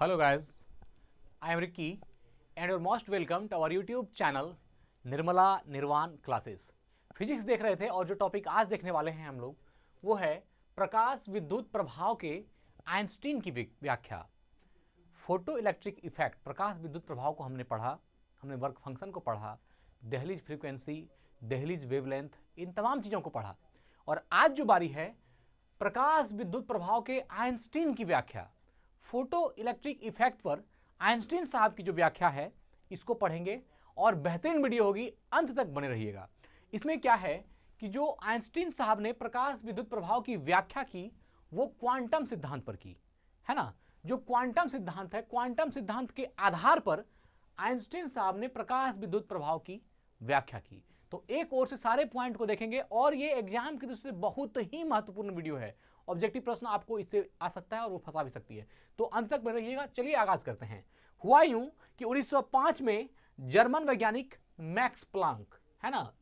Hello guys, I am Ricky and you're most welcome to our YouTube channel Nirmala निर्वाण classes. Physics देख रहे थे और जो टॉपिक आज देखने वाले हैं हम लोग वो है प्रकाश विद्युत प्रभाव के आइंस्टीन की व्याख्या। फोटो इलेक्ट्रिक इफेक्ट, प्रकाश विद्युत प्रभाव को हमने पढ़ा, हमने वर्क फंक्शन को पढ़ा, दहलीज फ्रीक्वेंसी, दहलीज वेवलेंथ, इन तमाम चीज़ों को पढ़ा। और आज जो बारी है प्रकाश विद्युत प्रभाव के आइंस्टीन की व्याख्या, फोटो इलेक्ट्रिक इफेक्ट पर आइंस्टीन साहब की जो व्याख्या है इसको पढ़ेंगे और बेहतरीन वीडियो होगी, अंत तक बने रहिएगा। इसमें क्या है कि जो आइंस्टीन साहब ने प्रकाश विद्युत प्रभाव की व्याख्या की वो क्वांटम सिद्धांत पर की है ना। जो क्वांटम सिद्धांत है, क्वांटम सिद्धांत के आधार पर आइंस्टीन साहब ने प्रकाश विद्युत प्रभाव की व्याख्या की। तो एक ओर से सारे पॉइंट को देखेंगे और ये एग्जाम की दृष्टि से बहुत ही महत्वपूर्ण वीडियो है। ऑब्जेक्टिव प्रश्न आपको इससे आ सकता है और वो फंसा भी सकती है, तो अंत तक बने रहिएगा। चलिए आगाज करते हैं। हुआ यूं कि 1905 में जर्मन वैज्ञानिक मैक्स प्लांक, है ना,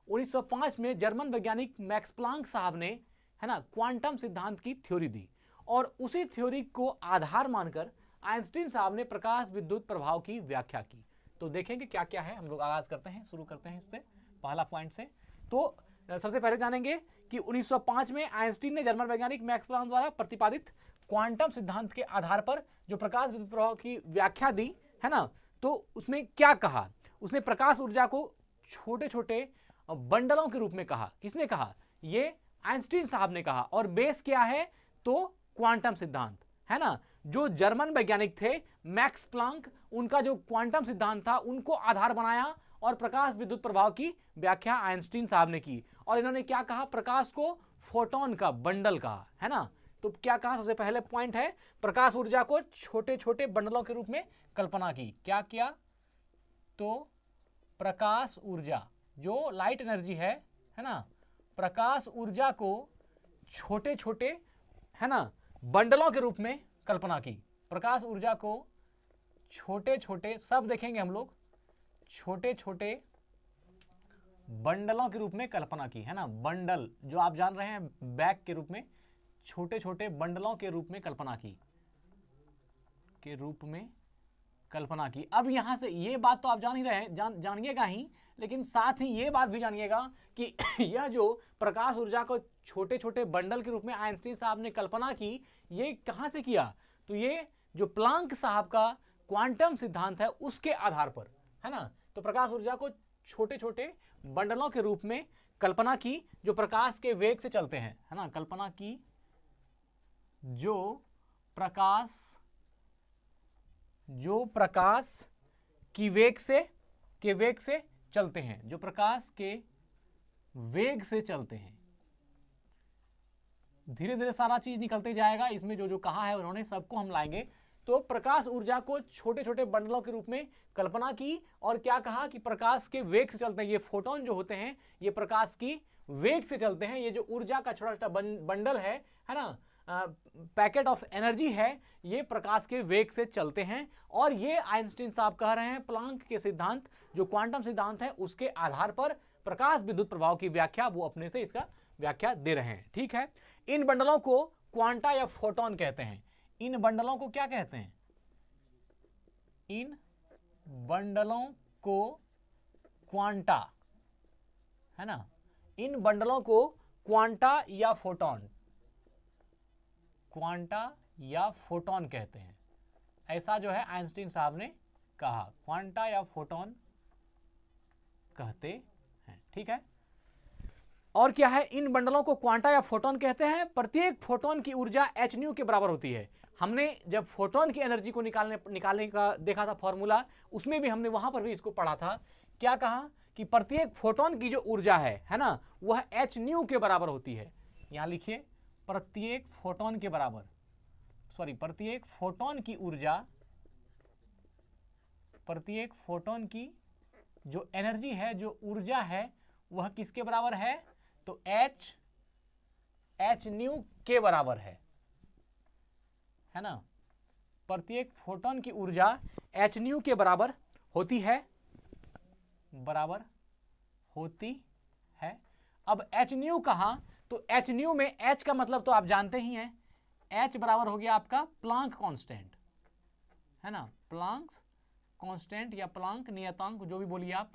1905 में जर्मन वैज्ञानिक मैक्स प्लांक साहब ने, है ना, क्वांटम सिद्धांत की थ्योरी दी और उसी थ्योरी को आधार मानकर आइंस्टीन साहब ने प्रकाश विद्युत प्रभाव की व्याख्या की। तो देखेंगे क्या क्या है। हम लोग आगाज करते हैं, शुरू करते हैं इससे पहला पॉइंट से। तो सबसे पहले जानेंगे कि 1905 में आइंस्टीन ने जर्मन वैज्ञानिक मैक्स प्लांक द्वारा प्रतिपादित क्वांटम सिद्धांत के आधार पर जो प्रकाश विद्युत प्रभाव की व्याख्या दी, है ना, तो उसमें क्या कहा। उसने प्रकाश ऊर्जा को छोटे छोटे बंडलों के रूप में कहा। किसने कहा? ये आइंस्टीन साहब ने कहा। और बेस क्या है? तो क्वांटम सिद्धांत, है ना। जो जर्मन वैज्ञानिक थे मैक्स प्लांक, उनका जो क्वांटम सिद्धांत था उनको आधार बनाया और प्रकाश विद्युत प्रभाव की व्याख्या आइंस्टीन साहब ने की। और इन्होंने क्या कहा? प्रकाश को फोटोन का बंडल कहा, है ना। तो क्या कहा? सबसे पहले पॉइंट है प्रकाश ऊर्जा को छोटे छोटे बंडलों के रूप में कल्पना की। क्या किया? तो प्रकाश ऊर्जा जो लाइट एनर्जी है ना, प्रकाश ऊर्जा को छोटे छोटे, है ना, बंडलों के रूप में कल्पना की। प्रकाश ऊर्जा को छोटे छोटे, सब देखेंगे हम लोग, छोटे छोटे बंडलों के रूप में कल्पना की, है ना। बंडल जो आप जान रहे हैं बैग के रूप में, छोटे छोटे बंडलों के रूप में कल्पना की, कल्पना की। अब यहां से ये बात तो आप जान ही रहे हैं, जानिएगा ही, लेकिन साथ ही ये बात भी जानिएगा कि यह जो प्रकाश ऊर्जा को छोटे छोटे बंडल के रूप में आइंस्टीन साहब ने कल्पना की, ये कहां से किया? तो ये जो प्लांक साहब का क्वांटम सिद्धांत है उसके आधार पर, है ना। तो प्रकाश ऊर्जा को छोटे छोटे बंडलों के रूप में कल्पना की जो प्रकाश के वेग से चलते हैं, है ना। कल्पना की जो प्रकाश की वेग से चलते हैं, जो प्रकाश के वेग से चलते हैं। धीरे धीरे सारा चीज निकलते जाएगा, इसमें जो जो कहा है उन्होंने सबको हम लाएंगे। तो प्रकाश ऊर्जा को छोटे छोटे बंडलों के रूप में कल्पना की और क्या कहा कि प्रकाश के वेग से चलते हैं। ये फोटोन जो होते हैं ये प्रकाश की वेग से चलते हैं। ये जो ऊर्जा का छोटा छोटा बंडल है ना, पैकेट ऑफ एनर्जी है, ये प्रकाश के वेग से चलते हैं। और ये आइंस्टीन साहब कह रहे हैं प्लांक के सिद्धांत, जो क्वांटम सिद्धांत है उसके आधार पर प्रकाश विद्युत प्रभाव की व्याख्या वो अपने से इसका व्याख्या दे रहे हैं। ठीक है। इन बंडलों को क्वांटा या फोटोन कहते हैं। इन बंडलों को क्या कहते हैं? इन बंडलों को क्वांटा, है ना, इन बंडलों को क्वांटा या फोटोन, क्वांटा या फोटोन कहते हैं। ऐसा जो है आइंस्टीन साहब ने कहा, क्वांटा या फोटोन कहते हैं। ठीक है। और क्या है? इन बंडलों को क्वांटा या फोटोन कहते हैं। प्रत्येक फोटोन की ऊर्जा h न्यू के बराबर होती है। हमने जब फोटोन की एनर्जी को निकालने का देखा था फॉर्मूला, उसमें भी हमने वहां पर भी इसको पढ़ा था। क्या कहा कि प्रत्येक फोटोन की जो ऊर्जा है ना, वह h न्यू के बराबर होती है। यहां लिखिए, प्रत्येक फोटोन के बराबर, प्रत्येक फोटोन की ऊर्जा, प्रत्येक फोटोन की जो एनर्जी है, जो ऊर्जा है, वह किसके बराबर है? तो h न्यू के बराबर है ना। प्रत्येक फोटोन की ऊर्जा h न्यू के बराबर होती है, अब h न्यू कहां? तो h न्यू में h का मतलब तो आप जानते ही हैं, h बराबर हो गया आपका प्लांक कांस्टेंट, है ना, प्लांक कांस्टेंट या प्लांक नियतांक, जो भी बोलिए आप,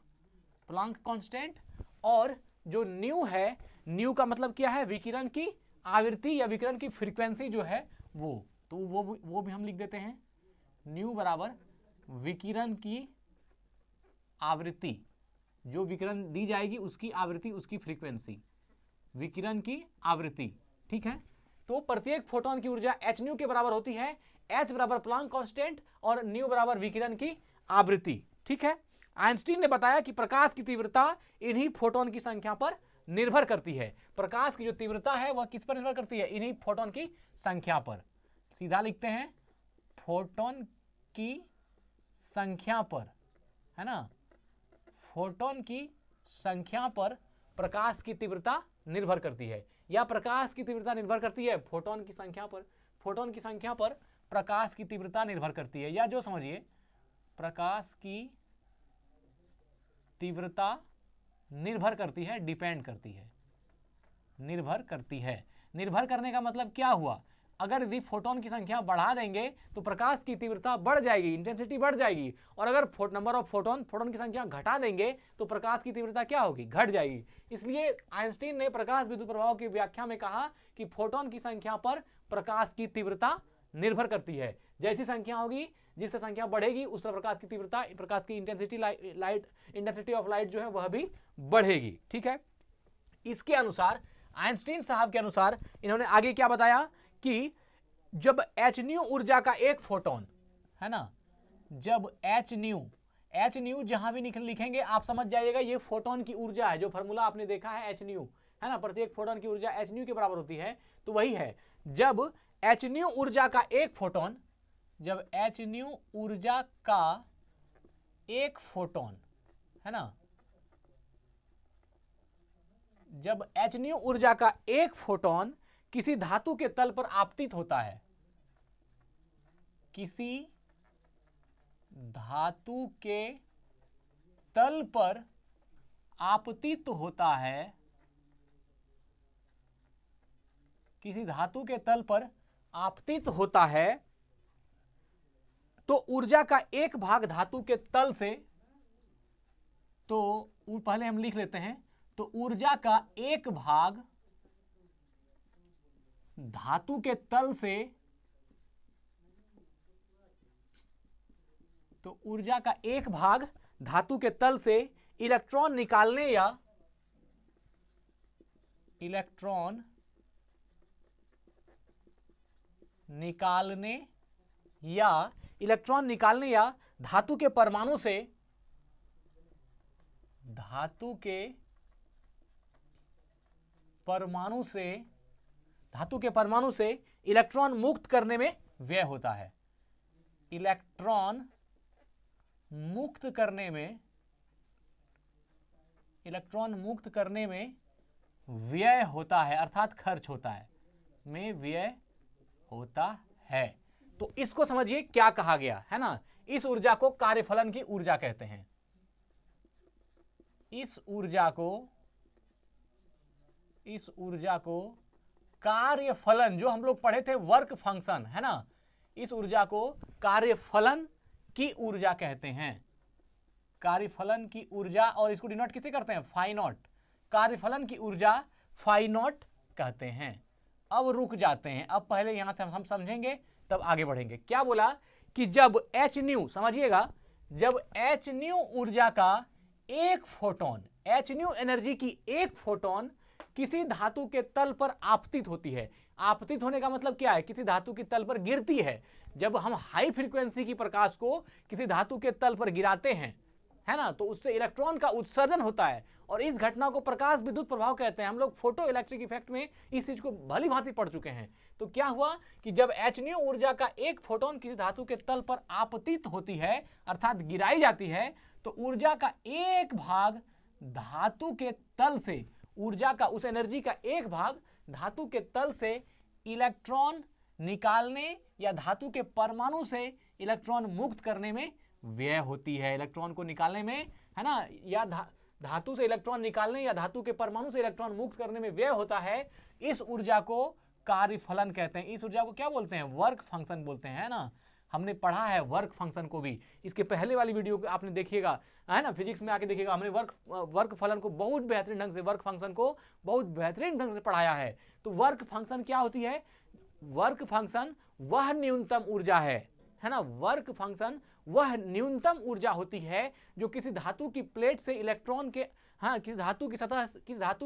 प्लांक कांस्टेंट। और जो न्यू है, न्यू का मतलब क्या है, विकिरण की आवृत्ति या विकिरण की फ्रीक्वेंसी जो है वो, तो वो भी हम लिख देते हैं, न्यू बराबर विकिरण की आवृत्ति, जो विकिरण दी जाएगी उसकी आवृत्ति, उसकी फ्रीक्वेंसी, विकिरण की आवृत्ति। ठीक है, तो प्रत्येक फोटोन की ऊर्जा h न्यू के बराबर होती है, h बराबर प्लांक कांस्टेंट और न्यू बराबर विकिरण की आवृत्ति। ठीक है, आइंस्टीन ने बताया कि प्रकाश की तीव्रता इन्हीं फोटोन की संख्या पर निर्भर करती है। प्रकाश की जो तीव्रता है वह किस पर निर्भर करती है, इन्हीं फोटोन की संख्या पर। सीधा लिखते हैं, फोटोन की संख्या पर, है ना, फोटोन की संख्या पर प्रकाश की तीव्रता निर्भर करती है, या प्रकाश की तीव्रता निर्भर करती है फोटोन की संख्या पर, फोटोन की संख्या पर प्रकाश की तीव्रता निर्भर करती है, या जो समझिए प्रकाश की तीव्रता निर्भर करती है, डिपेंड करती है, निर्भर करती है। निर्भर करने का मतलब क्या हुआ, अगर यदि फोटोन की संख्या बढ़ा देंगे तो प्रकाश की तीव्रता बढ़ जाएगी, इंटेंसिटी बढ़ जाएगी, और अगर नंबर ऑफ फोटोन की संख्या घटा देंगे तो प्रकाश की तीव्रता क्या होगी, घट जाएगी। इसलिए आइंस्टीन ने प्रकाश विद्युत प्रभाव की व्याख्या में कहा कि फोटोन की संख्या पर प्रकाश की तीव्रता निर्भर करती है। जैसी संख्या होगी, जिससे संख्या बढ़ेगी उस प्रकाश की तीव्रता, प्रकाश की इंटेंसिटी ऑफ लाइट जो है वह भी बढ़ेगी। ठीक है, इसके अनुसार, आइंस्टीन साहब के अनुसार, इन्होंने आगे क्या बताया कि जब एच न्यू ऊर्जा का एक फोटोन, है ना, जब एच न्यू जहां भी लिखेंगे आप समझ जाइएगा ये फोटोन की ऊर्जा है, जो फॉर्मूला आपने देखा है एच न्यू, है ना, प्रत्येक फोटोन की ऊर्जा एच न्यू के बराबर होती है, तो वही है। जब एच न्यू ऊर्जा का एक फोटोन, जब एच न्यू ऊर्जा का एक फोटोन, है ना, जब एच न्यू ऊर्जा का एक फोटोन किसी धातु के तल पर आपतित होता है, किसी धातु के तल पर आपतित होता है, किसी धातु के तल पर आपतित होता है, तो ऊर्जा का एक भाग धातु के तल से, तो पहले हम लिख लेते हैं, तो ऊर्जा का एक भाग धातु के तल से, तो ऊर्जा का एक भाग धातु के तल से इलेक्ट्रॉन निकालने या इलेक्ट्रॉन निकालने या धातु के परमाणु से, धातु के परमाणु से इलेक्ट्रॉन मुक्त करने में व्यय होता है, इलेक्ट्रॉन मुक्त करने में व्यय होता है, अर्थात खर्च होता है, में व्यय होता है। तो इसको समझिए क्या कहा गया है ना, इस ऊर्जा को कार्यफलन की ऊर्जा कहते हैं, इस ऊर्जा को कार्यफलन, जो हम लोग पढ़े थे वर्क फंक्शन, है ना, इस ऊर्जा को कार्यफलन की ऊर्जा कहते हैं, कार्यफलन की ऊर्जा, और इसको डिनोट किसे करते हैं, फाई नॉट, कार्यफलन की ऊर्जा फाई नॉट कहते हैं। अब रुक जाते हैं, अब पहले यहां से हम समझेंगे तब आगे बढ़ेंगे। क्या बोला कि जब एच न्यू, समझिएगा, जब एच न्यू ऊर्जा का एक फोटोन, एच न्यू एनर्जी की एक फोटोन किसी धातु के तल पर आपतित होती है, आपतित होने का मतलब क्या है, किसी धातु के तल पर गिरती है। जब हम हाई फ्रीक्वेंसी की प्रकाश को किसी धातु के तल पर गिराते हैं, है ना, तो उससे इलेक्ट्रॉन का उत्सर्जन होता है, और इस घटना को प्रकाश विद्युत प्रभाव कहते हैं। हम लोग फोटो इलेक्ट्रिक इफेक्ट में इस चीज को भली भांति पढ़ चुके हैं। तो क्या हुआ कि जब एच न्यू ऊर्जा का एक फोटोन किसी धातु के तल पर आपतित होती है, अर्थात गिराई जाती है, तो ऊर्जा का एक भाग धातु के तल से, ऊर्जा का, उस एनर्जी का एक भाग धातु के तल से इलेक्ट्रॉन निकालने या धातु के परमाणु से इलेक्ट्रॉन मुक्त करने में व्यय होती है, इलेक्ट्रॉन को निकालने में, है ना, या धातु से इलेक्ट्रॉन निकालने या धातु के परमाणु से इलेक्ट्रॉन मुक्त करने में व्यय होता है। इस ऊर्जा को कार्यफलन कहते हैं, इस ऊर्जा को क्या बोलते हैं, वर्क फंक्शन बोलते हैं, है ना, हमने पढ़ा है वर्क फंक्शन को भी। इसके पहले वाली वीडियो को आपने देखिएगा, है ना, फिजिक्स में आके देखिएगा, हमने वर्क फलन को बहुत बेहतरीन ढंग से, वर्क फंक्शन को बहुत बेहतरीन ढंग से पढ़ाया है। तो वर्क फंक्शन क्या होती है? वर्क फंक्शन वह न्यूनतम ऊर्जा है ना, वर्क फंक्शन वह न्यूनतम ऊर्जा होती है जो किसी धातु की प्लेट से इलेक्ट्रॉन के, हाँ, किसी धातु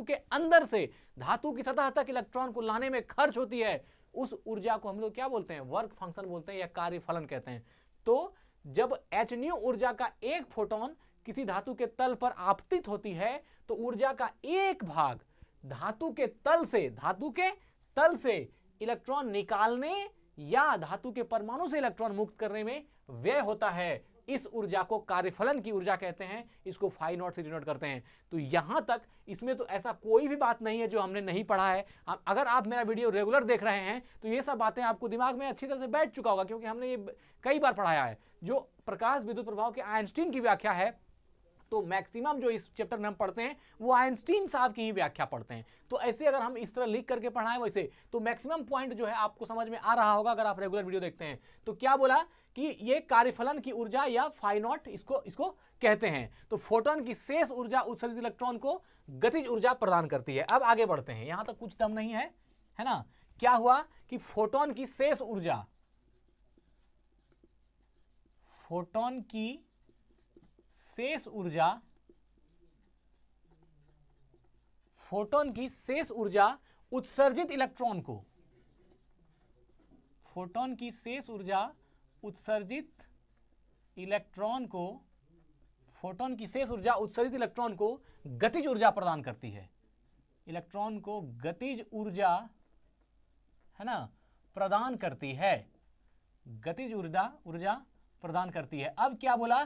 के अंदर से धातु की सतह तक इलेक्ट्रॉन को लाने में खर्च होती है। उस ऊर्जा को हम लोग क्या बोलते हैं? वर्क फंक्शन बोलते हैं या कार्यफलन कहते हैं। तो जब h न्यू ऊर्जा का एक फोटोन किसी धातु के तल पर आपतित होती है तो ऊर्जा का एक भाग धातु के तल से इलेक्ट्रॉन निकालने या धातु के परमाणु से इलेक्ट्रॉन मुक्त करने में व्यय होता है। इस ऊर्जा को कार्यफलन की ऊर्जा कहते हैं, इसको फाई नॉट से डिनोट करते हैं। तो यहां तक इसमें तो ऐसा कोई भी बात नहीं है जो हमने नहीं पढ़ा है। अगर आप मेरा वीडियो रेगुलर देख रहे हैं तो ये सब बातें आपको दिमाग में अच्छी तरह से बैठ चुका होगा, क्योंकि हमने ये कई बार पढ़ाया है। जो प्रकाश विद्युत प्रभाव के आइंस्टीन की व्याख्या है, तो मैक्सिमम जो इस चैप्टर में हम पढ़ते हैं वो आइंस्टीन साहब की ही व्याख्या पढ़ते हैं। तो ऐसे अगर हम इस तरह लिख करके पढ़ाएं वैसे, तो मैक्सिमम पॉइंट जो है आपको समझ में आ रहा होगा अगर आप रेगुलर वीडियो देखते हैं। तो क्या बोला कि ये कार्यफलन की ऊर्जा या फाई नॉट इसको कहते हैं। तो फोटोन की शेष ऊर्जा उत्सर्जित इलेक्ट्रॉन को गतिज ऊर्जा प्रदान करती है। अब आगे बढ़ते हैं, यहां तक कुछ दम नहीं है ना। क्या हुआ कि फोटोन की शेष ऊर्जा, फोटोन की शेष ऊर्जा उत्सर्जित इलेक्ट्रॉन को, फोटोन की शेष ऊर्जा उत्सर्जित इलेक्ट्रॉन को गतिज ऊर्जा प्रदान करती है। इलेक्ट्रॉन को गतिज ऊर्जा, है ना, प्रदान करती है, गतिज ऊर्जा प्रदान करती है। अब क्या बोला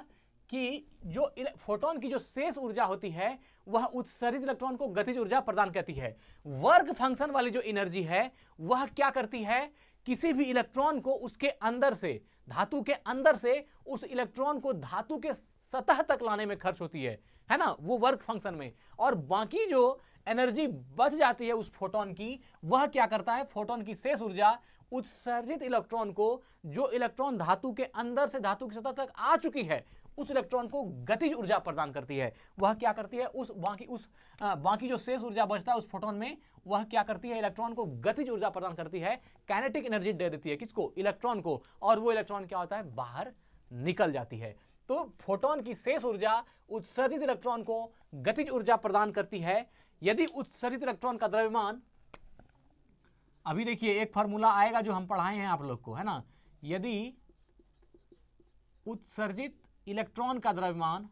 कि जो फोटोन की जो शेष ऊर्जा होती है वह उत्सर्जित इलेक्ट्रॉन को गतिज ऊर्जा प्रदान करती है। वर्क फंक्शन वाली जो एनर्जी है वह क्या करती है? किसी भी इलेक्ट्रॉन को उसके अंदर से, धातु के अंदर से उस इलेक्ट्रॉन को धातु के सतह तक लाने में खर्च होती है ना, वो वर्क फंक्शन में। और बाकी जो एनर्जी बच जाती है उस फोटोन की, वह क्या करता है? फोटोन की शेष ऊर्जा उत्सर्जित इलेक्ट्रॉन को, जो इलेक्ट्रॉन धातु के अंदर से धातु की सतह तक आ चुकी है, उस इलेक्ट्रॉन को गतिज ऊर्जा प्रदान करती है। वह क्या करती है? बाकी जो शेष ऊर्जा बचता है उस फोटोन में, वह क्या करती है? इलेक्ट्रॉन को गतिज ऊर्जा प्रदान करती है, काइनेटिक एनर्जी दे देती है। किसको? इलेक्ट्रॉन को। और वो इलेक्ट्रॉन क्या होता है? बाहर निकल जाती है। तो फोटोन की शेष ऊर्जा उत्सर्जित इलेक्ट्रॉन को गतिज ऊर्जा प्रदान करती है। यदि उत्सर्जित इलेक्ट्रॉन का द्रव्यमान, अभी देखिए एक फार्मूला आएगा जो हम पढ़ाए हैं आप लोग को, है ना। यदि उत्सर्जित इलेक्ट्रॉन का द्रव्यमान,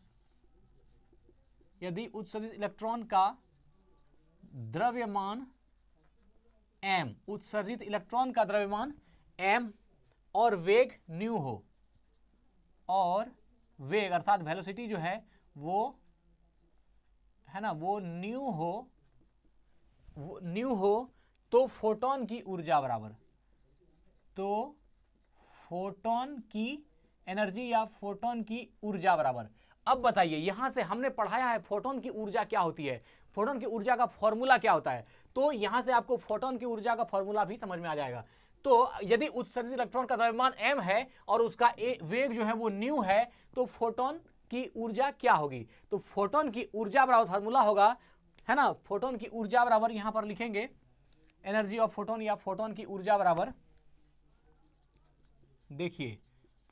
m, उत्सर्जित इलेक्ट्रॉन का द्रव्यमान m और वेग न्यू हो, और वेग अर्थात वेलोसिटी जो है वो, है ना, वो न्यू हो, तो फोटोन की ऊर्जा बराबर, तो फोटोन की एनर्जी या फोटोन की ऊर्जा बराबर। अब बताइए, यहां से हमने पढ़ाया है फोटोन की ऊर्जा क्या होती है, फोटोन की ऊर्जा का फॉर्मूला क्या होता है। तो यहां से आपको फोटोन की ऊर्जा का फॉर्मूला भी समझ में आ जाएगा। तो यदि उत्सर्जित इलेक्ट्रॉन का द्रव्यमान m है और उसका वेग जो है वो न्यू है, तो फोटोन की ऊर्जा क्या होगी? तो फोटोन की ऊर्जा बराबर फॉर्मूला होगा, है ना, फोटोन की ऊर्जा बराबर, यहां पर लिखेंगे एनर्जी ऑफ फोटोन या फोटोन की ऊर्जा बराबर, देखिए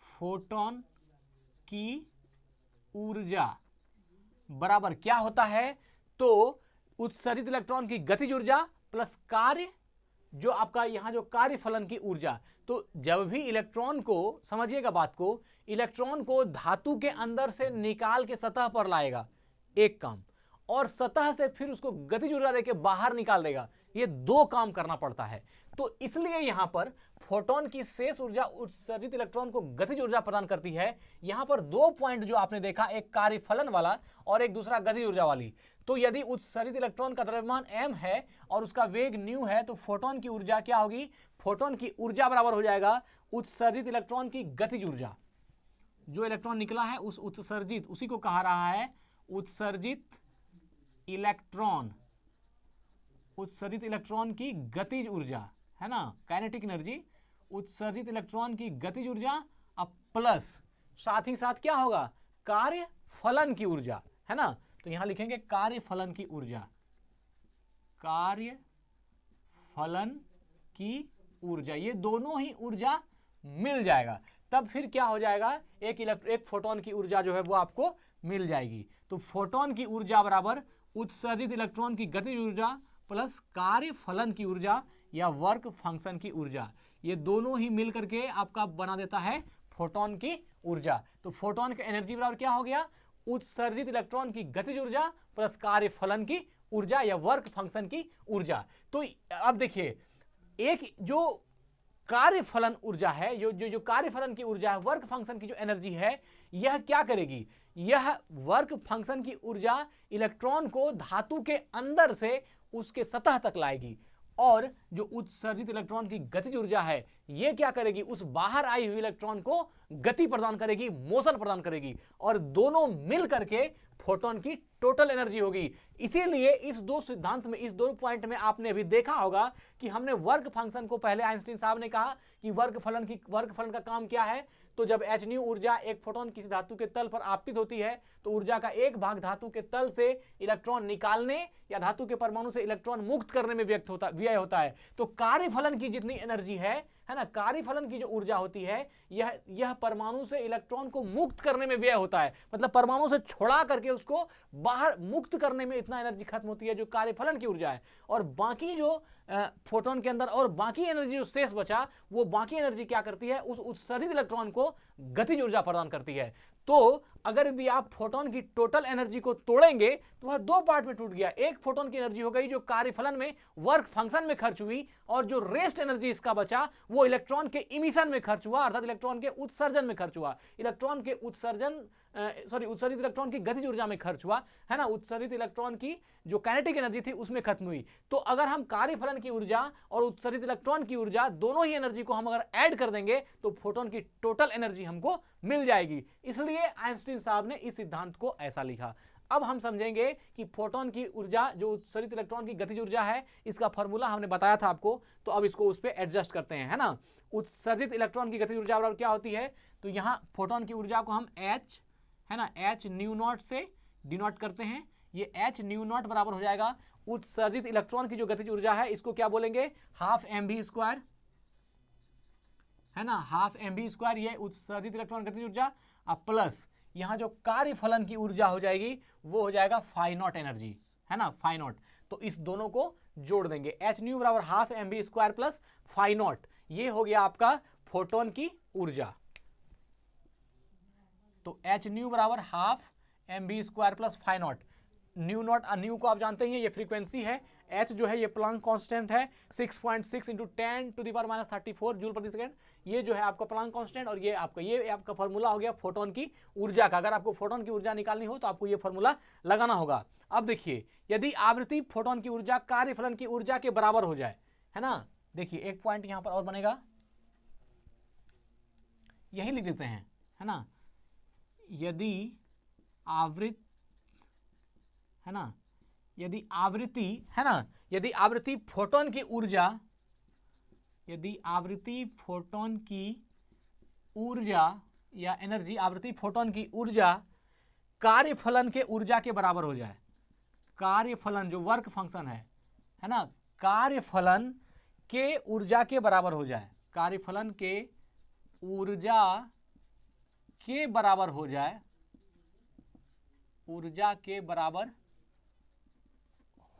फोटोन की ऊर्जा बराबर क्या होता है? तो उत्सर्जित इलेक्ट्रॉन की गतिज ऊर्जा प्लस कार्य, जो आपका यहां जो कार्यफलन की ऊर्जा। तो जब भी इलेक्ट्रॉन को, समझिएगा बात को, इलेक्ट्रॉन को धातु के अंदर से निकाल के सतह पर लाएगा एक काम, और सतह से फिर उसको गतिज ऊर्जा देके बाहर निकाल देगा, ये दो काम करना पड़ता है। तो इसलिए यहां पर फोटोन की शेष ऊर्जा उत्सर्जित इलेक्ट्रॉन को गतिज ऊर्जा प्रदान करती है। यहां पर दो पॉइंट जो आपने देखा, एक कार्यफलन वाला और एक दूसरा गतिज ऊर्जा वाली। तो यदि उत्सर्जित इलेक्ट्रॉन का द्रव्यमान m है और उसका वेग न्यू है, तो फोटोन की ऊर्जा क्या होगी? फोटोन की ऊर्जा बराबर हो जाएगा उत्सर्जित इलेक्ट्रॉन की गतिज ऊर्जा। जो इलेक्ट्रॉन निकला है उस उत्सर्जित, उसी को कहा रहा है उत्सर्जित इलेक्ट्रॉन की गतिज ऊर्जा, है ना, काइनेटिक एनर्जी, उत्सर्जित इलेक्ट्रॉन की गतिज ऊर्जा अब प्लस साथ ही साथ क्या होगा, कार्य फलन की ऊर्जा, है ना। तो यहां लिखेंगे कार्य फलन की ऊर्जा, कार्य फलन की ऊर्जा, ये दोनों ही ऊर्जा मिल जाएगा। तब फिर क्या हो जाएगा, एक फोटोन की ऊर्जा जो है वो आपको मिल जाएगी। तो फोटोन की ऊर्जा बराबर उत्सर्जित इलेक्ट्रॉन की गतिज ऊर्जा प्लस कार्य फलन की ऊर्जा या वर्क फंक्शन की ऊर्जा, ये दोनों ही मिल करके आपका बना देता है फोटोन की ऊर्जा। तो फोटोन की एनर्जी बराबर क्या हो गया, उत्सर्जित इलेक्ट्रॉन की गतिज ऊर्जा प्लस कार्य फलन की ऊर्जा या वर्क फंक्शन की ऊर्जा। तो अब देखिए, एक जो कार्य फलन ऊर्जा है, जो कार्य फलन की ऊर्जा है, वर्क फंक्शन की जो एनर्जी है, यह क्या करेगी, यह वर्क फंक्शन की ऊर्जा इलेक्ट्रॉन को धातु के अंदर से उसके सतह तक लाएगी, और जो उत्सर्जित इलेक्ट्रॉन की गतिज ऊर्जा है, यह क्या करेगी, उस बाहर आई हुई इलेक्ट्रॉन को गति प्रदान करेगी, मोशन प्रदान करेगी, और दोनों मिल करके फोटोन की टोटल एनर्जी होगी। इसीलिए इस दो सिद्धांत में, इस दो पॉइंट में आपने अभी देखा होगा कि हमने वर्क फंक्शन को, पहले आइंस्टीन साहब ने कहा कि वर्क फलन का काम क्या है, तो जब h न्यू ऊर्जा एक फोटोन किसी धातु के तल पर आपतित होती है तो ऊर्जा का एक भाग धातु के तल से इलेक्ट्रॉन निकालने या धातु के परमाणु से इलेक्ट्रॉन मुक्त करने में व्यय होता है। तो कार्यफलन की जितनी एनर्जी है ना, कार्यफलन की जो ऊर्जा होती है, यह परमाणु से इलेक्ट्रॉन को मुक्त करने में व्यय होता है, मतलब परमाणु से छोड़ा करके उसको बाहर मुक्त करने में इतना एनर्जी खत्म होती है जो कार्यफलन की ऊर्जा है। और बाकी जो फोटोन के अंदर और बाकी एनर्जी जो शेष बचा, वो बाकी एनर्जी क्या करती है, उस उत्सर्जित इलेक्ट्रॉन को गतिज ऊर्जा प्रदान करती है। तो अगर यदि आप फोटोन की टोटल एनर्जी को तोड़ेंगे तो वह दो पार्ट में टूट गया। एक फोटोन की एनर्जी हो गई जो कार्यफलन में, वर्क फंक्शन में खर्च हुई, और जो रेस्ट एनर्जी इसका बचा वो इलेक्ट्रॉन के इमिशन में खर्च हुआ, अर्थात इलेक्ट्रॉन के उत्सर्जन में खर्च हुआ, इलेक्ट्रॉन के उत्सर्जित इलेक्ट्रॉन की गतिज ऊर्जा में खर्च हुआ, है ना। उत्सर्जित इलेक्ट्रॉन की जो काइनेटिक एनर्जी थी उसमें खत्म हुई। तो अगर हम कार्यफलन की ऊर्जा और उत्सर्जित इलेक्ट्रॉन की ऊर्जा, दोनों ही एनर्जी को हम अगर ऐड कर देंगे तो फोटोन की टोटल एनर्जी हमको मिल जाएगी। इसलिए आइंस्टीन साहब ने इस सिद्धांत को ऐसा लिखा। अब हम समझेंगे कि फोटोन की ऊर्जा, जो उत्सर्जित इलेक्ट्रॉन की गतिज ऊर्जा है, इसका फॉर्मूला हमने बताया था आपको, तो अब इसको उस पर एडजस्ट करते हैं, है ना। उत्सर्जित इलेक्ट्रॉन की गतिज ऊर्जा बराबर क्या होती है, तो यहां फोटोन की ऊर्जा को हम h, है ना, h न्यू नॉट से डिनोट करते हैं। ये h न्यू नॉट बराबर हो जाएगा उत्सर्जित इलेक्ट्रॉन की जो गतिज ऊर्जा है, इसको क्या बोलेंगे, हाफ mv², है ना, हाफ mv², ये उत्सर्जित इलेक्ट्रॉन गतिज ऊर्जा, अब प्लस यहां जो कार्यफलन की ऊर्जा हो जाएगी वो हो जाएगा फाई नॉट एनर्जी, है ना, फाई नॉट। तो इस दोनों को जोड़ देंगे, h न्यू बराबर half mv² plus phi naught, ये हो गया आपका फोटोन की ऊर्जा। तो h न्यू बराबर half mv² plus phi naught, nu naught, nu को आप जानते ही हैं, ये फ्रीक्वेंसी है, h जो है ये प्लांक कांस्टेंट है 6.6 इंटू 10⁻34 जूल प्रति सेकंड, ये जो है आपका प्लांक कांस्टेंट, और ये आपका फॉर्मूला हो गया फोटोन की ऊर्जा का। अगर आपको फोटोन की ऊर्जा निकालनी हो तो आपको ये फॉर्मूला लगाना होगा। अब देखिए, यदि आवृत्ति फोटोन की ऊर्जा कार्यफलन की ऊर्जा के बराबर हो जाए, है ना, देखिए एक पॉइंट यहां पर और बनेगा, यही लिख देते हैं, है ना, यदि आवृत्ति, है ना, यदि आवृत्ति, है ना, यदि आवृत्ति फोटोन की ऊर्जा, यदि आवृत्ति फोटोन की ऊर्जा या एनर्जी, आवृत्ति फोटोन की ऊर्जा कार्यफलन के ऊर्जा के बराबर हो जाए, कार्यफलन जो वर्क फंक्शन है ना, कार्यफलन के ऊर्जा के बराबर हो जाए, कार्यफलन के ऊर्जा के बराबर हो जाए, ऊर्जा के बराबर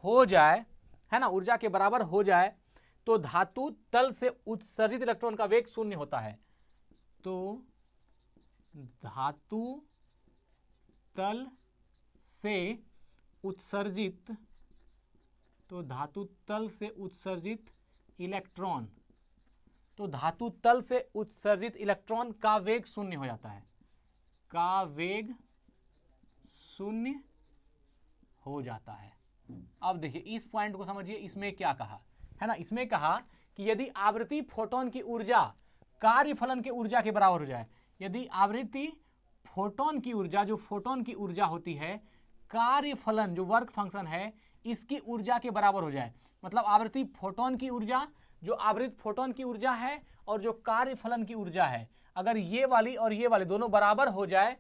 हो जाए, है ना, ऊर्जा के बराबर हो जाए, तो धातु तल से उत्सर्जित इलेक्ट्रॉन का वेग शून्य होता है। तो धातु तल से उत्सर्जित, तो धातु तल से उत्सर्जित इलेक्ट्रॉन, तो धातु तल से उत्सर्जित इलेक्ट्रॉन का वेग शून्य हो जाता है, का वेग शून्य हो जाता है। अब देखिए इस पॉइंट को समझिए, इसमें क्या कहा, है ना, इसमें कहा कि यदि आवृत्ति फोटोन की ऊर्जा कार्यफलन के ऊर्जा के बराबर हो जाए, यदि आवृत्ति फोटोन की ऊर्जा, जो फोटोन की ऊर्जा होती है, कार्यफलन जो वर्क फंक्शन है इसकी ऊर्जा के बराबर हो जाए, मतलब आवृत्ति फोटोन की ऊर्जा, जो आवृत्त फोटोन की ऊर्जा है और जो कार्यफलन की ऊर्जा है, अगर ये वाली और ये वाली दोनों बराबर हो जाए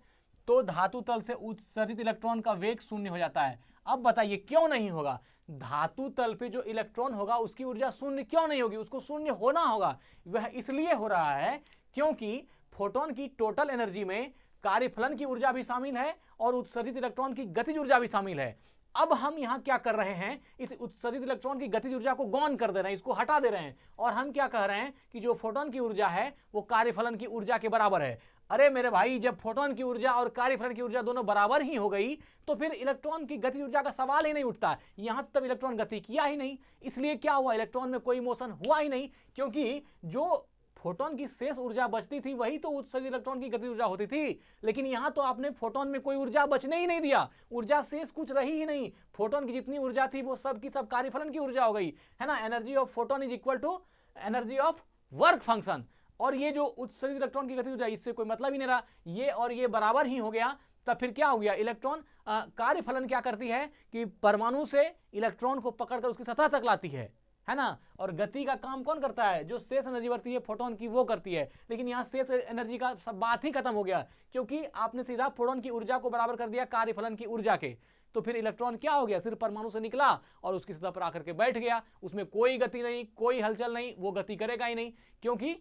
तो धातु तल से उत्सर्जित इलेक्ट्रॉन का वेग शून्य हो जाता है। अब बताइए क्यों नहीं होगा? धातु तल पे जो इलेक्ट्रॉन होगा उसकी ऊर्जा शून्य क्यों नहीं होगी? उसको शून्य होना होगा। वह इसलिए हो रहा है क्योंकि फोटोन की टोटल एनर्जी में कार्यफलन की ऊर्जा भी शामिल है और उत्सर्जित इलेक्ट्रॉन की गतिज ऊर्जा भी शामिल है। अब हम यहां क्या कर रहे हैं, इस उत्सर्जित इलेक्ट्रॉन की गतिज ऊर्जा को गौण कर दे रहे हैं, इसको हटा दे रहे हैं, और हम क्या कह रहे हैं कि जो फोटोन की ऊर्जा है वो कार्यफलन की ऊर्जा के बराबर है। अरे मेरे भाई, जब फोटोन की ऊर्जा और कार्यफलन की ऊर्जा दोनों बराबर ही हो गई तो फिर इलेक्ट्रॉन की गतिज ऊर्जा का सवाल ही नहीं उठता। यहां तब इलेक्ट्रॉन गति किया ही नहीं, इसलिए क्या हुआ, इलेक्ट्रॉन में कोई मोशन हुआ ही नहीं, क्योंकि जो फोटोन की शेष ऊर्जा बचती थी वही तो उत्सर्जित इलेक्ट्रॉन की गतिज ऊर्जा होती थी। लेकिन यहां तो आपने फोटोन में कोई ऊर्जा बचने ही नहीं दिया, ऊर्जा शेष कुछ रही ही नहीं। फोटोन की जितनी ऊर्जा थी वो सब की सब कार्यफलन की ऊर्जा हो गई, है ना। Energy of photon is equal to energy of work function. और ये जो उत्सर्जित इलेक्ट्रॉन की गतिज ऊर्जा, इससे कोई मतलब ही नहीं रहा, ये और ये बराबर ही हो गया। तब फिर क्या हो गया, इलेक्ट्रॉन कार्यफलन क्या करती है कि परमाणु से इलेक्ट्रॉन को पकड़कर उसकी सतह तक लाती है ना। और गति का काम कौन करता है, जो शेष एनर्जी बढ़ती है फोटोन की वो करती है। लेकिन यहाँ शेष एनर्जी का सब बात ही खत्म हो गया, क्योंकि आपने सीधा फोटोन की ऊर्जा को बराबर कर दिया कार्यफलन की ऊर्जा के। तो फिर इलेक्ट्रॉन क्या हो गया, सिर्फ परमाणु से निकला और उसकी सतह पर आकर के बैठ गया, उसमें कोई गति नहीं, कोई हलचल नहीं, वो गति करेगा ही नहीं, क्योंकि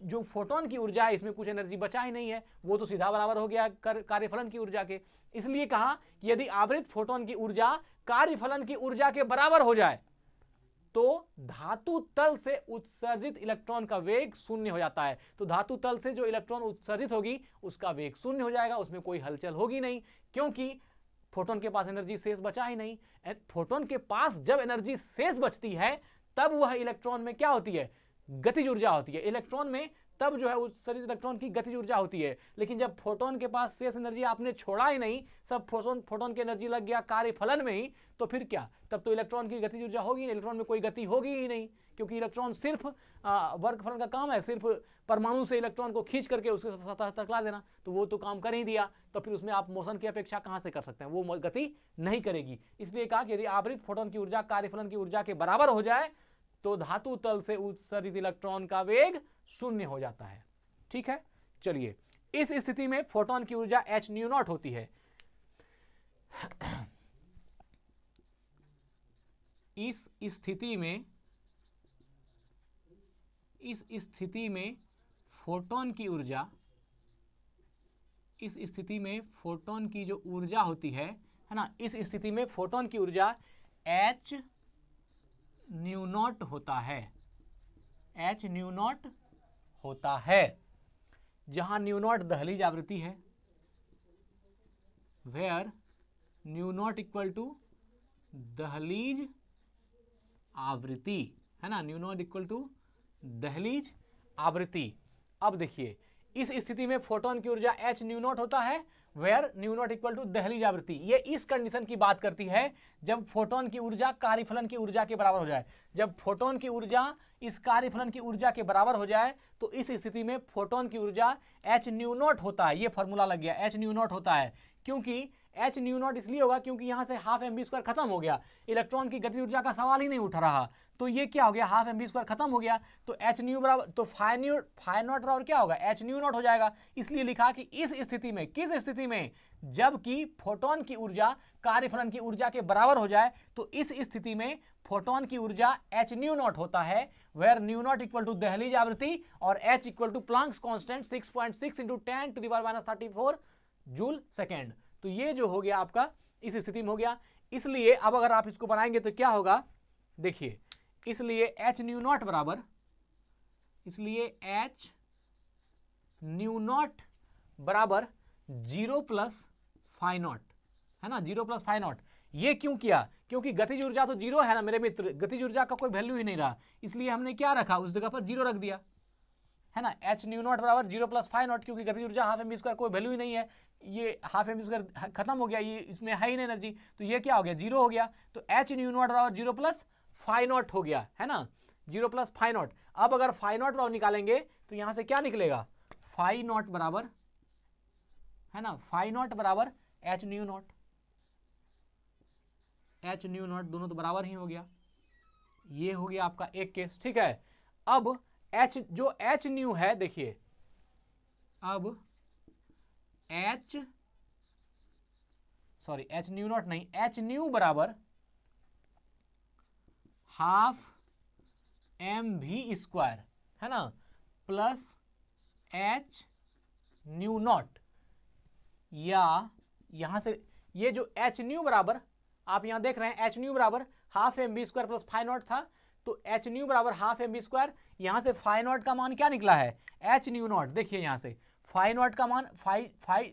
जो फोटोन की ऊर्जा है इसमें कुछ एनर्जी बचा ही नहीं है, वो तो सीधा बराबर हो गया कार्यफलन की ऊर्जा के। इसलिए कहा कि यदि आवृत फोटोन की ऊर्जा कार्यफलन की ऊर्जा के बराबर हो जाए तो धातु तल से उत्सर्जित इलेक्ट्रॉन का वेग शून्य हो जाता है। तो धातु तल से जो इलेक्ट्रॉन उत्सर्जित होगी उसका वेग शून्य हो जाएगा, उसमें कोई हलचल होगी नहीं, क्योंकि फोटोन के पास एनर्जी शेष बचा ही नहीं। फोटोन के पास जब एनर्जी शेष बचती है तब वह इलेक्ट्रॉन में क्या होती है, गतिज ऊर्जा होती है। इलेक्ट्रॉन में तब जो है उत्सर्जित इलेक्ट्रॉन की गतिज ऊर्जा होती है। लेकिन जब फोटोन के पास शेष एनर्जी आपने छोड़ा ही नहीं, सब फोटोन की एनर्जी लग गया कार्यफलन में ही, तो फिर क्या, तब तो इलेक्ट्रॉन की गतिज ऊर्जा होगी, इलेक्ट्रॉन में कोई गति होगी ही नहीं, क्योंकि इलेक्ट्रॉन सिर्फ वर्गफलन का काम है, सिर्फ परमाणु से इलेक्ट्रॉन को खींच करके उसके सतह तक ला देना, तो वो तो काम कर ही दिया। तो फिर उसमें आप मोशन की अपेक्षा कहां से कर सकते हैं, वो गति नहीं करेगी। इसलिए कहा कि यदि आवृत फोटोन की ऊर्जा कार्यफलन की ऊर्जा के बराबर हो जाए तो धातु तल से उत्सर्जित इलेक्ट्रॉन का वेग शून्य हो जाता है। ठीक है, चलिए, इस स्थिति में फोटोन की ऊर्जा h न्यू नॉट होती है। इस स्थिति में फोटोन की ऊर्जा, इस स्थिति में फोटोन की जो ऊर्जा होती है ना, इस स्थिति में फोटोन की ऊर्जा h न्यू नॉट होता है, h न्यू नॉट होता है, जहां न्यू नॉट दहलीज आवृत्ति है, where nu naught equal to दहलीज आवृत्ति, है ना, न्यू नॉट इक्वल टू दहलीज आवृत्ति। अब देखिए, इस स्थिति में फोटोन की ऊर्जा h न्यू नॉट होता है, where nu naught equal to दहलीज आवृत्ति। ये इस कंडीशन की बात करती है जब फोटोन की ऊर्जा कार्यफलन की ऊर्जा के बराबर हो जाए। जब फोटोन की ऊर्जा इस कार्यफलन की ऊर्जा के बराबर हो जाए तो इस स्थिति में फोटोन की ऊर्जा h न्यू नॉट होता है। ये फॉर्मूला लग गया, h न्यू नॉट होता है, क्योंकि h न्यू नॉट इसलिए होगा क्योंकि यहां से हाफ एम बी स्क्वायर खत्म हो गया, इलेक्ट्रॉन की गति ऊर्जा का सवाल ही नहीं उठ रहा, तो ये क्या हो गया, हाफ एम बी स्क्वायर खत्म हो गया, तो h न्यू बराबर, तो फाइ नॉट बराबर क्या होगा, h न्यू नॉट हो जाएगा। इसलिए लिखा कि इस स्थिति में, किस स्थिति में, जबकि फोटोन की ऊर्जा कार्यफलन की ऊर्जा के बराबर हो जाए, तो इस स्थिति में फोटोन की ऊर्जा h न्यू नॉट होता है, where nu naught equal to दहलीज आवृत्ति और h equal to Planck's constant 6.6 into 10 to the power minus 34 joule second. तो ये जो हो गया आपका इस स्थिति में हो गया। इसलिए अब अगर आप इसको बनाएंगे तो क्या होगा, देखिए, इसलिए h न्यू नॉट बराबर, इसलिए h न्यू नॉट बराबर 0 प्लस फाइ नॉट, है ना, 0 प्लस फाइ नॉट। ये क्यों किया, क्योंकि गतिज ऊर्जा तो 0 है ना मेरे मित्र, गतिज ऊर्जा का कोई वैल्यू ही नहीं रहा, इसलिए हमने क्या रखा, उस जगह पर 0 रख दिया, है ना। h न्यू नॉट बराबर 0 प्लस फाइ नॉट, क्योंकि गतिज ऊर्जा हाफ एम बी स्क्वायर कोई वैल्यू ही नहीं है, ये हाफ एम बी स्क्वायर खत्म हो गया, ये इसमें है ही नहीं एनर्जी, तो ये क्या हो गया, 0 हो गया। तो h न्यू नॉट बराबर 0 प्लस फाइ नॉट हो गया, है ना, 0 प्लस फाइ नॉट। अब अगर फाइ नॉट बराबर निकालेंगे तो यहां से क्या निकलेगा, फाइ नॉट बराबर, है ना, फाइ नॉट बराबर h new not, h new not दोनों तो बराबर ही हो गया। ये हो गया आपका एक केस, ठीक है। अब h जो h न्यू है, देखिए अब एच न्यू नॉट नहीं, एच न्यू बराबर हाफ एम वी स्क्वायर, है ना, प्लस एच न्यू नॉट, या यहां से ये जो एच न्यू बराबर आप यहां देख रहे हैं एच न्यू बराबर half m v square plus phi naught था, तो एच न्यू बराबर हाफ एम बी स्क्वायर, यहां से फाइव नॉट का मान क्या निकला है एच न्यू नॉट। देखिए यहां से फाइव नॉट का मान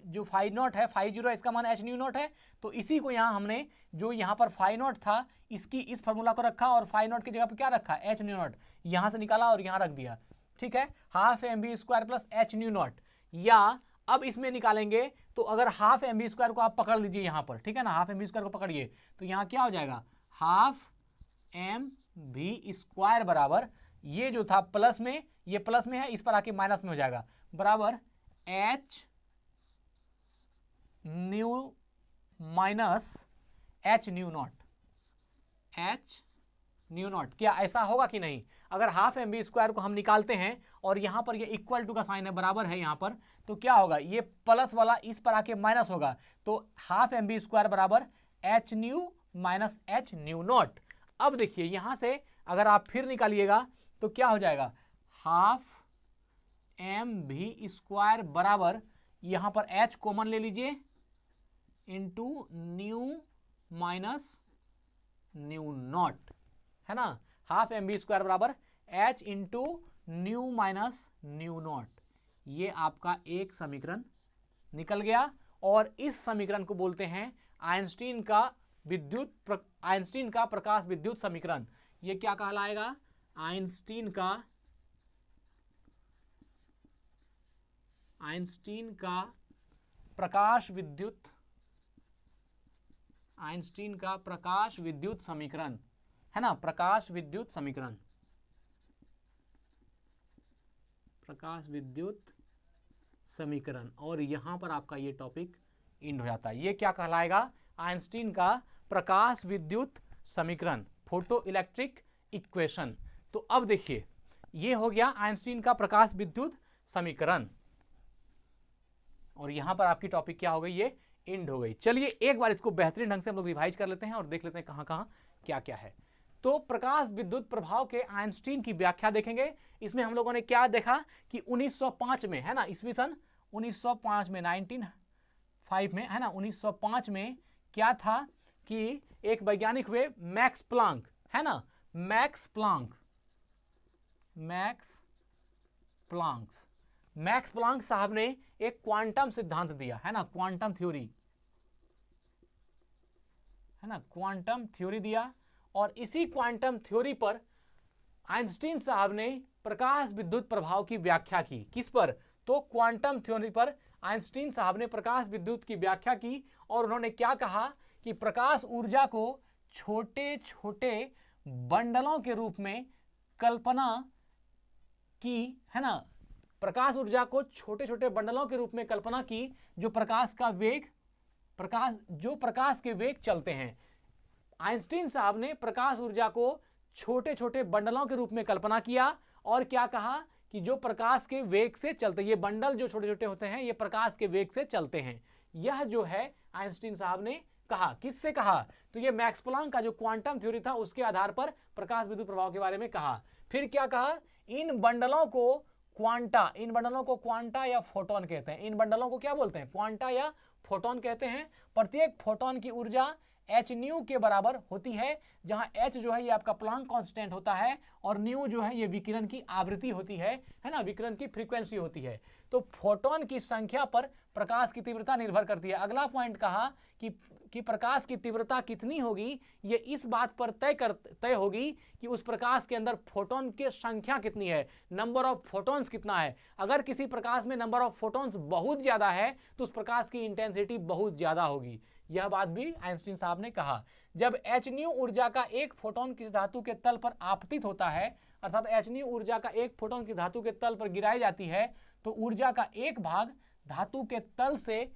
जो फाइव नॉट है 50 इसका मान एच न्यू नॉट है, तो इसी को यहां हमने जो यहां पर फाइव नॉट था इसकी इस फॉर्मूला को रखा और फाइव नॉट की जगह पर क्या रखा एच न्यू नॉट, यहां से निकाला और यहां रख दिया। ठीक है, half m v square plus h nu naught, या अब इसमें निकालेंगे तो अगर हाफ एम बी स्क्वायर को आप पकड़ लीजिए यहां पर, ठीक है ना, हाफ एम बी स्क्वायर को पकड़िए तो यहां क्या हो जाएगा हाफ एम बी स्क्वायर बराबर ये जो था प्लस में, ये प्लस में है इस पर आके माइनस में हो जाएगा, बराबर H new minus H nu not, H nu not. क्या ऐसा होगा कि नहीं, अगर हाफ एम बी स्क्वायर को हम निकालते हैं और यहां पर ये इक्वल टू का साइन है बराबर है यहां पर, तो क्या होगा ये प्लस वाला इस पर आके माइनस होगा, तो हाफ एम बी स्क्वायर बराबर H new minus H nu not. अब देखिए यहां से अगर आप फिर निकालिएगा तो क्या हो जाएगा हाफ एम भी स्क्वायर बराबर यहां पर एच कॉमन ले लीजिए into new minus new not, है ना, हाफ एम बी स्क्वायर बराबर H into new minus new not. ये आपका एक समीकरण निकल गया और इस समीकरण को बोलते हैं आइंस्टीन का प्रकाश विद्युत समीकरण। ये क्या कहलाएगा आइंस्टीन का प्रकाश विद्युत समीकरण, है ना, प्रकाश विद्युत समीकरण। और यहां पर आपका ये टॉपिक एंड हो जाता है। ये क्या कहलाएगा आइंस्टीन का प्रकाश विद्युत समीकरण, फोटो इलेक्ट्रिक इक्वेशन। तो अब देखिए ये हो गया आइंस्टीन का प्रकाश विद्युत समीकरण और यहां पर आपकी टॉपिक क्या हो गई ये एंड हो गई। चलिए एक बार इसको बेहतरीन ढंग से हम लोग रिवाइज कर लेते हैं और देख लेते हैं कहां कहां क्या क्या है। तो प्रकाश विद्युत प्रभाव के आइंस्टीन की व्याख्या देखेंगे। इसमें हम लोगों ने क्या देखा कि 1905 में, है ना, ईस्वी सन 1905 में 1905 में, है ना, 1905 में क्या था कि एक वैज्ञानिक हुए मैक्स प्लांक, है ना, मैक्स प्लांक साहब ने एक क्वांटम सिद्धांत दिया, है ना, क्वांटम थ्योरी, है ना, क्वांटम थ्योरी दिया और इसी क्वांटम थ्योरी पर आइंस्टीन साहब ने प्रकाश विद्युत प्रभाव की व्याख्या की। किस पर, तो क्वांटम थ्योरी पर आइंस्टीन साहब ने प्रकाश विद्युत की व्याख्या की और उन्होंने क्या कहा कि प्रकाश ऊर्जा को छोटे छोटे बंडलों के रूप में कल्पना की, है ना, प्रकाश ऊर्जा को छोटे छोटे बंडलों के रूप में कल्पना की जो प्रकाश के वेग चलते हैं। आइंस्टीन साहब ने प्रकाश ऊर्जा को छोटे छोटे बंडलों के रूप में कल्पना किया और क्या कहा कि जो प्रकाश के वेग से चलते, ये बंडल जो छोटे छोटे होते हैं ये प्रकाश के वेग से चलते हैं। यह जो है आइंस्टीन साहब ने कहा, किससे कहा, तो ये मैक्स प्लांक का जो क्वांटम थ्योरी था उसके आधार पर प्रकाश विद्युत प्रभाव के बारे में कहा। फिर क्या कहा, इन बंडलों को क्वांटा या फोटोन कहते हैं। इन बंडलों को क्या बोलते हैं, क्वांटा या फोटोन कहते हैं। प्रत्येक फोटोन की ऊर्जा एच न्यू के बराबर होती है, जहां एच जो है ये आपका प्लांक कांस्टेंट होता है और न्यू जो है ये विकिरण की आवृत्ति होती है ना, विकिरण की फ्रीक्वेंसी होती है। तो फोटोन की संख्या पर प्रकाश की तीव्रता निर्भर करती है। अगला पॉइंट कहा कि प्रकाश की तीव्रता कितनी होगी ये इस बात पर तय होगी कि उस प्रकाश के अंदर फोटोन की संख्या कितनी है, नंबर ऑफ फोटोन्स कितना है। अगर किसी प्रकाश में नंबर ऑफ फोटोन्स बहुत ज्यादा है तो उस प्रकाश की इंटेंसिटी बहुत ज्यादा होगी। यह बात भी आइंस्टीन साहब ने कहा। जब एच न्यू ऊर्जा का एक फोटोन किसी धातु के तल पर आपतित होता है, अर्थात एच न्यू ऊर्जा का एक फोटोन किसी धातु के तल पर गिराई जाती है, तो ऊर्जा का एक भाग धातु के तल से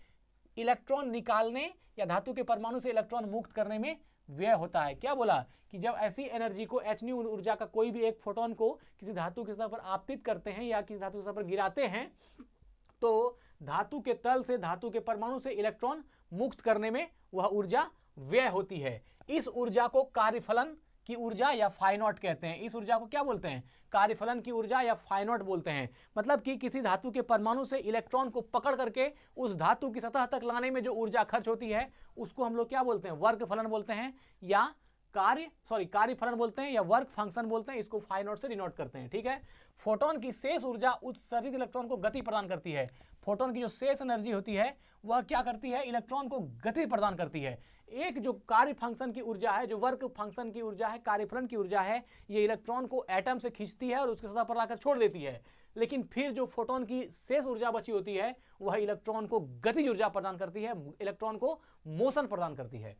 इलेक्ट्रॉन निकालने या धातु के परमाणु से इलेक्ट्रॉन मुक्त करने में व्यय होता है। क्या बोला कि जब ऐसी एनर्जी को एच न्यू ऊर्जा का कोई भी एक फोटोन को किसी धातु के सतह पर आपतित करते हैं या किसी धातु के सतह पर गिराते हैं तो धातु के तल से धातु के परमाणु से इलेक्ट्रॉन मुक्त करने में वह ऊर्जा व्यय होती है। इस ऊर्जा को कार्यफलन की ऊर्जा या फाई नॉट कहते हैं। इस ऊर्जा को क्या बोलते हैं? कार्यफलन की ऊर्जा या फाई नॉट बोलते हैं। मतलब कि किसी धातु के परमाणु से इलेक्ट्रॉन को पकड़ करके उस धातु की सतह तक लाने में जो ऊर्जा खर्च होती है उसको हम लोग क्या बोलते हैं? वर्क फलन बोलते हैं या कार्यफलन बोलते हैं या वर्क फंक्शन बोलते हैं। इसको फाई नॉट से डिनोट करते हैं। ठीक है। फोटोन की शेष ऊर्जा उत्सर्जित इलेक्ट्रॉन को गति प्रदान करती है। फोटोन की जो शेष एनर्जी होती है वह क्या करती है? इलेक्ट्रॉन को गति प्रदान करती है। एक जो कार्य फंक्शन की ऊर्जा है, जो वर्क फंक्शन की ऊर्जा है, कार्यफलन की ऊर्जा है, ये इलेक्ट्रॉन को एटम से खींचती है और उसके सतह पर लाकर छोड़ देती है। लेकिन फिर जो फोटोन की शेष ऊर्जा बची होती है वह इलेक्ट्रॉन को गतिज ऊर्जा प्रदान करती है, इलेक्ट्रॉन को मोशन प्रदान करती है।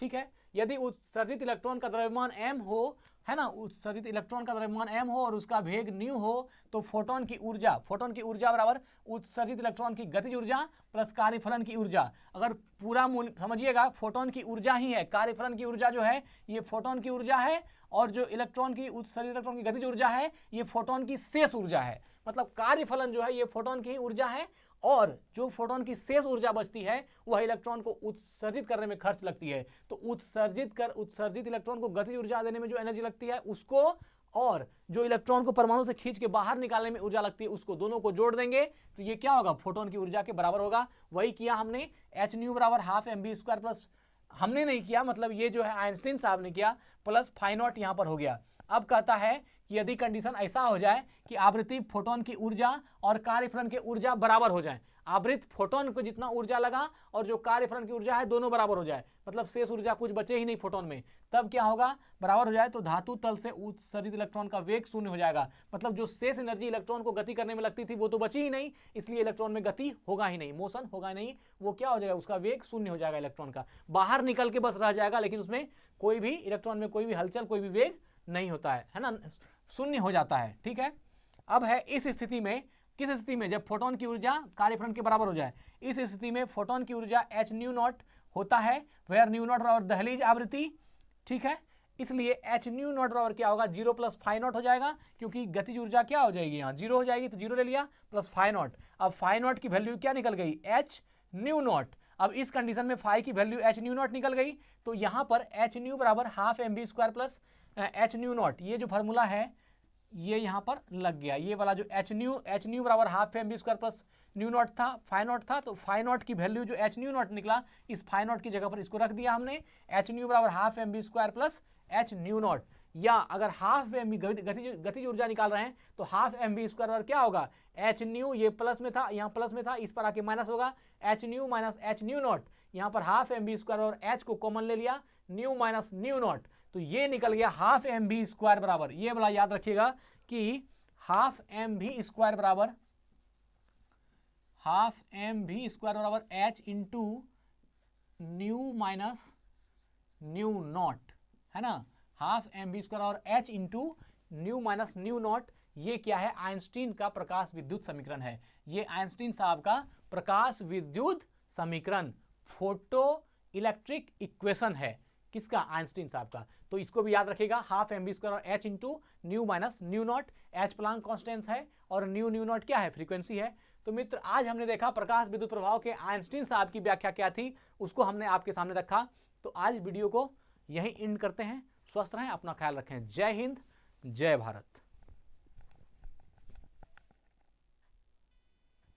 ठीक है। यदि उत्सर्जित इलेक्ट्रॉन का द्रव्यमान m हो, है ना, उत्सर्जित इलेक्ट्रॉन का द्रव्यमान m हो और उसका वेग न्यू हो, तो फोटोन की ऊर्जा बराबर उत्सर्जित इलेक्ट्रॉन की गतिज ऊर्जा प्लस कार्यफलन की ऊर्जा। अगर पूरा मूल्य समझिएगा, फोटोन की ऊर्जा ही है, कार्यफलन की ऊर्जा जो है ये फोटोन की ऊर्जा है और जो इलेक्ट्रॉन की उत्सर्जित इलेक्ट्रॉन की गतिज ऊर्जा है ये फोटोन की शेष ऊर्जा है। मतलब कार्यफलन जो है ये फोटोन की ऊर्जा है और जो फोटोन की शेष ऊर्जा बचती है वह इलेक्ट्रॉन को उत्सर्जित करने में खर्च लगती है। तो उत्सर्जित इलेक्ट्रॉन को गतिज ऊर्जा देने में जो एनर्जी लगती है उसको और जो इलेक्ट्रॉन को परमाणु से खींच के बाहर निकालने में ऊर्जा लगती है उसको, दोनों को जोड़ देंगे तो ये क्या होगा? फोटोन की ऊर्जा के बराबर होगा। वही किया हमने, एच न्यू बराबर हाफ mv² प्लस, हमने नहीं किया, मतलब ये जो है आइंस्टीन साहब ने किया, प्लस फाई नॉट यहाँ पर हो गया। अब कहता है कि यदि कंडीशन ऐसा हो जाए कि आवृत्ति फोटोन की ऊर्जा और कार्यफलन की ऊर्जा बराबर हो जाए, आवृत्त फोटोन को जितना ऊर्जा लगा और जो कार्यफलन की ऊर्जा है दोनों बराबर हो जाए, मतलब शेष ऊर्जा कुछ बचे ही नहीं फोटोन में, तब क्या होगा? बराबर हो जाए तो धातु तल से उत्सर्जित इलेक्ट्रॉन का वेग शून्य हो जाएगा। मतलब जो शेष एनर्जी इलेक्ट्रॉन को गति करने में लगती थी वो तो बची ही नहीं, इसलिए इलेक्ट्रॉन में गति होगा ही नहीं, मोशन होगा नहीं, वो क्या हो जाएगा? उसका वेग शून्य हो जाएगा, इलेक्ट्रॉन का बाहर निकल के बस रह जाएगा, लेकिन उसमें कोई भी इलेक्ट्रॉन में कोई भी हलचल, कोई भी वेग नहीं होता है ना, शून्य हो जाता है। ठीक है। अब है इस स्थिति में, किस स्थिति में? जब फोटोन की ऊर्जा कार्यफलन के बराबर हो जाए, इस स्थिति में फोटोन की ऊर्जा h न्यू नॉट होता है, वेयर न्यू नॉट और दहलीज आवृत्ति। ठीक है। इसलिए h न्यू नॉट बराबर क्या होगा? 0 प्लस फाई नॉट हो जाएगा, क्योंकि गतिज ऊर्जा क्या हो जाएगी? यहाँ 0 हो जाएगी तो 0 ले लिया, प्लस फाई नॉट। अब फाई नॉट की वैल्यू क्या निकल गई? h new not. अब इस कंडीशन में फाई की वैल्यू h न्यू नॉट निकल गई, तो यहाँ पर h न्यू बराबर half mv² plus h new not, ये जो फार्मूला है ये यहाँ पर लग गया। ये वाला जो h न्यू बराबर half mv² plus new not था, फाई नॉट था, तो फाई नॉट की वैल्यू जो h न्यू नॉट निकला, इस फाई नॉट की जगह पर इसको रख दिया हमने, h न्यू बराबर half mv² plus h new naught. या अगर हाफ एम गतिज ऊर्जा निकाल रहे हैं तो हाफ mv² बराबर क्या होगा? h न्यू, ये प्लस में था, यहाँ प्लस में था, इस पर आके माइनस होगा, h new minus h new not. यहाँ पर हाफ mv² और h को कॉमन ले लिया, न्यू माइनस न्यू नॉट, तो ये निकल गया हाफ mv² बराबर, ये वाला याद रखिएगा कि हाफ mv² बराबर h into new minus new not, है ना, हाफ mv² और h into new minus new not. ये क्या है? आइंस्टीन का प्रकाश विद्युत समीकरण है। ये आइंस्टीन साहब का प्रकाश विद्युत समीकरण, फोटो इलेक्ट्रिक इक्वेशन है। किसका? आइंस्टीन साहब का। तो इसको भी याद रखिएगा, हाफ mv² और h into new minus new not. h Planck constant है और न्यू नॉट क्या है? फ्रीक्वेंसी है। तो मित्र, आज हमने देखा प्रकाश विद्युत प्रभाव के आइंस्टीन साहब की व्याख्या क्या थी, उसको हमने आपके सामने रखा। तो आज वीडियो को यहीं एंड करते हैं। स्वस्थ रहें, अपना ख्याल रखें। जय हिंद, जय भारत।